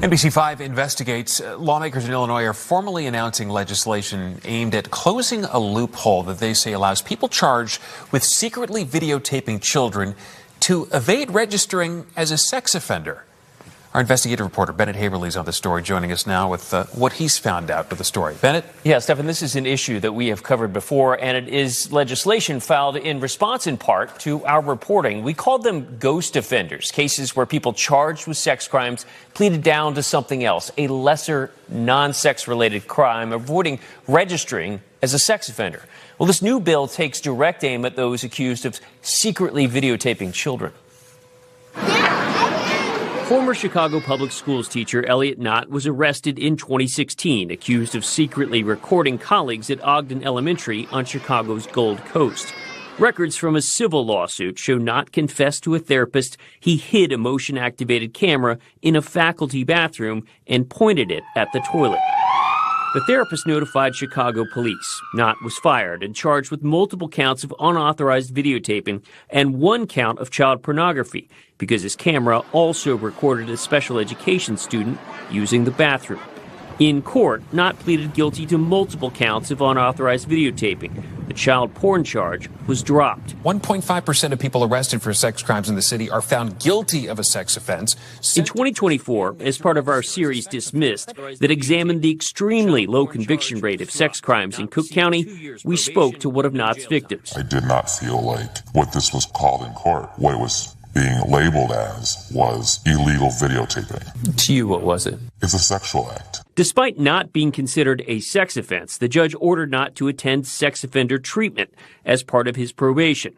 NBC5 investigates. Lawmakers in Illinois are formally announcing legislation aimed at closing a loophole that they say allows people charged with secretly videotaping children to evade registering as a sex offender. Our investigative reporter, Bennett Haberle, is on the story, joining us now with what he's found out with the story. Bennett? Yeah, Stephan, this is an issue that we have covered before, and it is legislation filed in response, in part, to our reporting. We called them ghost offenders, cases where people charged with sex crimes pleaded down to something else, a lesser, non-sex-related crime, avoiding registering as a sex offender. Well, this new bill takes direct aim at those accused of secretly videotaping children. Former Chicago public schools teacher Elliot Knott was arrested in 2016, accused of secretly recording colleagues at Ogden Elementary on Chicago's Gold Coast. Records from a civil lawsuit show Knott confessed to a therapist he hid a motion-activated camera in a faculty bathroom and pointed it at the toilet. The therapist notified Chicago police. Knott was fired and charged with multiple counts of unauthorized videotaping and one count of child pornography because his camera also recorded a special education student using the bathroom. In court, Knott pleaded guilty to multiple counts of unauthorized videotaping. The child porn charge was dropped. 1.5% of people arrested for sex crimes in the city are found guilty of a sex offense. In 2024, as part of our series Dismissed, that examined the extremely low conviction rate of sex crimes in Cook County, we spoke to one of Knott's victims. I did not feel like what this was called in court, what it was being labeled as, was illegal videotaping. To you, what was it? It's a sexual act. Despite not being considered a sex offense, the judge ordered Knott to attend sex offender treatment as part of his probation.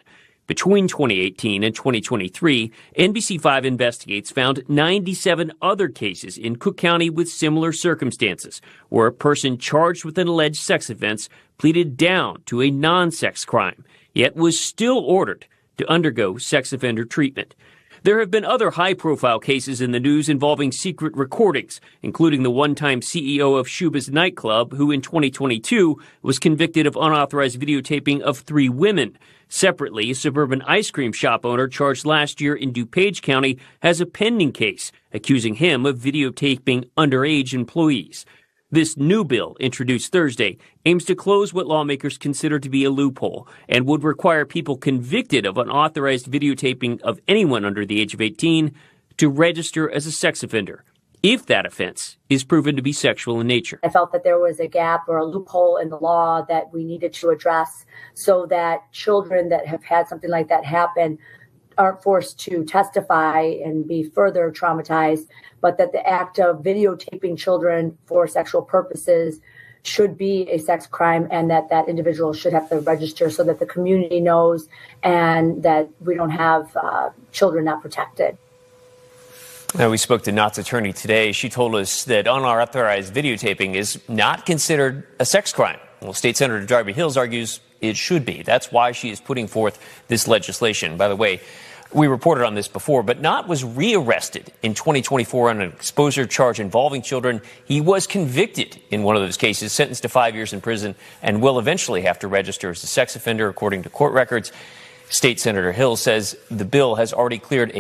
Between 2018 and 2023, NBC5 Investigates found 97 other cases in Cook County with similar circumstances, where a person charged with an alleged sex offense pleaded down to a non-sex crime, yet was still ordered to undergo sex offender treatment. There have been other high-profile cases in the news involving secret recordings, including the one-time CEO of Shuba's nightclub, who in 2022 was convicted of unauthorized videotaping of 3 women. Separately, a suburban ice cream shop owner charged last year in DuPage County has a pending case accusing him of videotaping underage employees. This new bill, introduced Thursday, aims to close what lawmakers consider to be a loophole and would require people convicted of unauthorized videotaping of anyone under the age of 18 to register as a sex offender, if that offense is proven to be sexual in nature. I felt that there was a gap or a loophole in the law that we needed to address so that children that have had something like that happen aren't forced to testify and be further traumatized, but that the act of videotaping children for sexual purposes should be a sex crime and that that individual should have to register so that the community knows and that we don't have children not protected. Now, we spoke to Knott's attorney today. She told us that unauthorized videotaping is not considered a sex crime. Well, State Senator Darby Hills argues it should be. That's why she is putting forth this legislation. By the way, we reported on this before, but Knott was rearrested in 2024 on an exposure charge involving children. He was convicted in one of those cases, sentenced to 5 years in prison, and will eventually have to register as a sex offender, according to court records. State Senator Hill says the bill has already cleared a